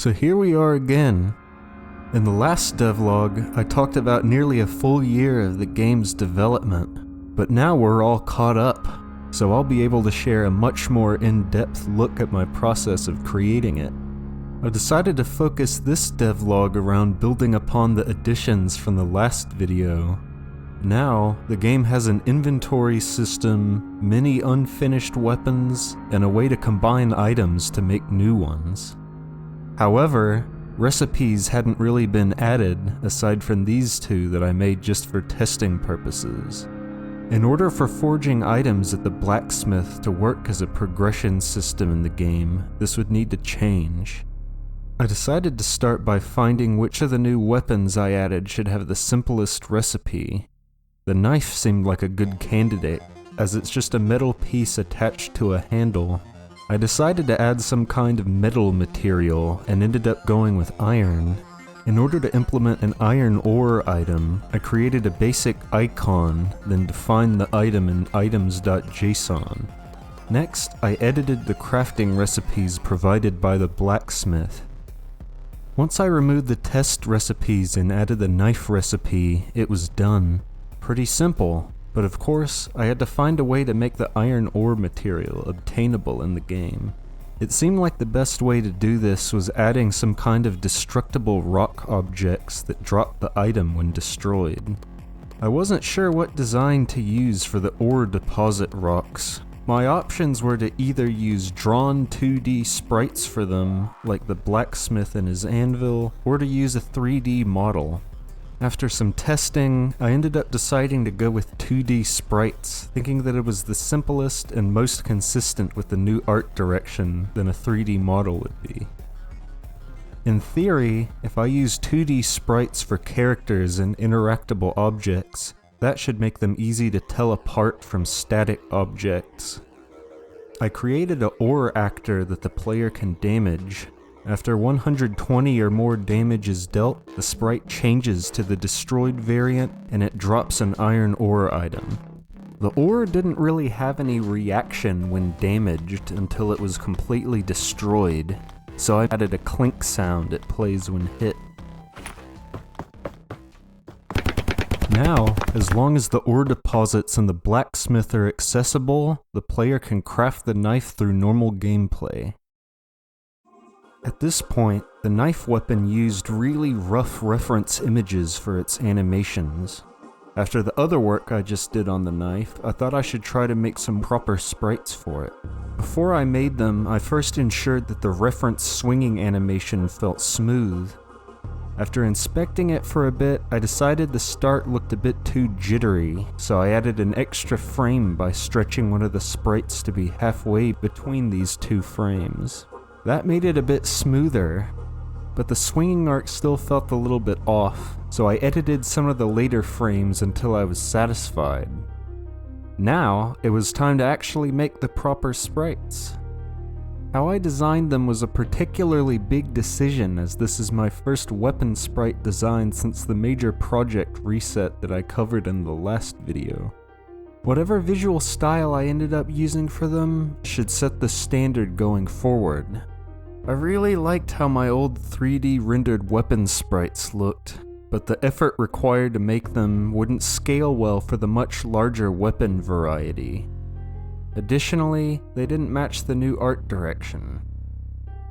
So here we are again. In the last devlog, I talked about nearly a full year of the game's development, but now we're all caught up, so I'll be able to share a much more in-depth look at my process of creating it. I decided to focus this devlog around building upon the additions from the last video. Now, the game has an inventory system, many unfinished weapons, and a way to combine items to make new ones. However, recipes hadn't really been added aside from these two that I made just for testing purposes. In order for forging items at the blacksmith to work as a progression system in the game, this would need to change. I decided to start by finding which of the new weapons I added should have the simplest recipe. The knife seemed like a good candidate, as it's just a metal piece attached to a handle. I decided to add some kind of metal material and ended up going with iron. In order to implement an iron ore item, I created a basic icon, then defined the item in items.json. Next, I edited the crafting recipes provided by the blacksmith. Once I removed the test recipes and added the knife recipe, it was done. Pretty simple. But of course, I had to find a way to make the iron ore material obtainable in the game. It seemed like the best way to do this was adding some kind of destructible rock objects that drop the item when destroyed. I wasn't sure what design to use for the ore deposit rocks. My options were to either use drawn 2D sprites for them, like the blacksmith and his anvil, or to use a 3D model. After some testing, I ended up deciding to go with 2D sprites, thinking that it was the simplest and most consistent with the new art direction than a 3D model would be. In theory, if I use 2D sprites for characters and interactable objects, that should make them easy to tell apart from static objects. I created an ore actor that the player can damage. After 120 or more damage is dealt, the sprite changes to the destroyed variant and it drops an iron ore item. The ore didn't really have any reaction when damaged until it was completely destroyed, so I added a clink sound it plays when hit. Now, as long as the ore deposits in the blacksmith are accessible, the player can craft the knife through normal gameplay. At this point, the knife weapon used really rough reference images for its animations. After the other work I just did on the knife, I thought I should try to make some proper sprites for it. Before I made them, I first ensured that the reference swinging animation felt smooth. After inspecting it for a bit, I decided the start looked a bit too jittery, so I added an extra frame by stretching one of the sprites to be halfway between these two frames. That made it a bit smoother, but the swinging arc still felt a little bit off, so I edited some of the later frames until I was satisfied. Now, it was time to actually make the proper sprites. How I designed them was a particularly big decision, as this is my first weapon sprite design since the major project reset that I covered in the last video. Whatever visual style I ended up using for them should set the standard going forward. I really liked how my old 3D rendered weapon sprites looked, but the effort required to make them wouldn't scale well for the much larger weapon variety. Additionally, they didn't match the new art direction.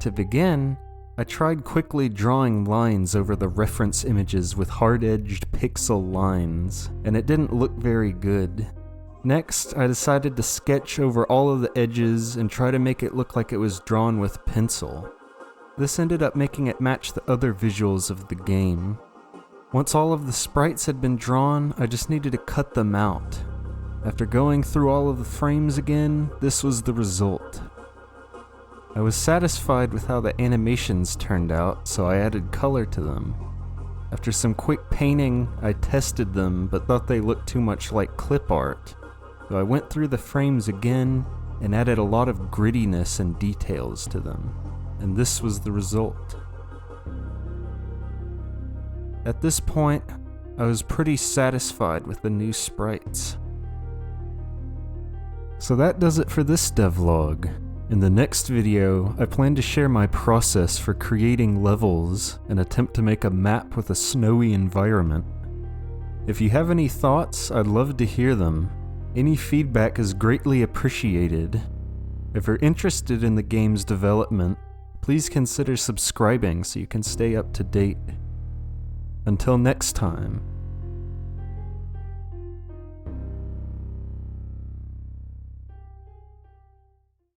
To begin, I tried quickly drawing lines over the reference images with hard-edged pixel lines, and it didn't look very good. Next, I decided to sketch over all of the edges and try to make it look like it was drawn with pencil. This ended up making it match the other visuals of the game. Once all of the sprites had been drawn, I just needed to cut them out. After going through all of the frames again, this was the result. I was satisfied with how the animations turned out, so I added color to them. After some quick painting, I tested them but thought they looked too much like clip art. So I went through the frames again and added a lot of grittiness and details to them, and this was the result. At this point, I was pretty satisfied with the new sprites. So that does it for this devlog. In the next video, I plan to share my process for creating levels and attempt to make a map with a snowy environment. If you have any thoughts, I'd love to hear them. Any feedback is greatly appreciated. If you're interested in the game's development, please consider subscribing so you can stay up to date. Until next time.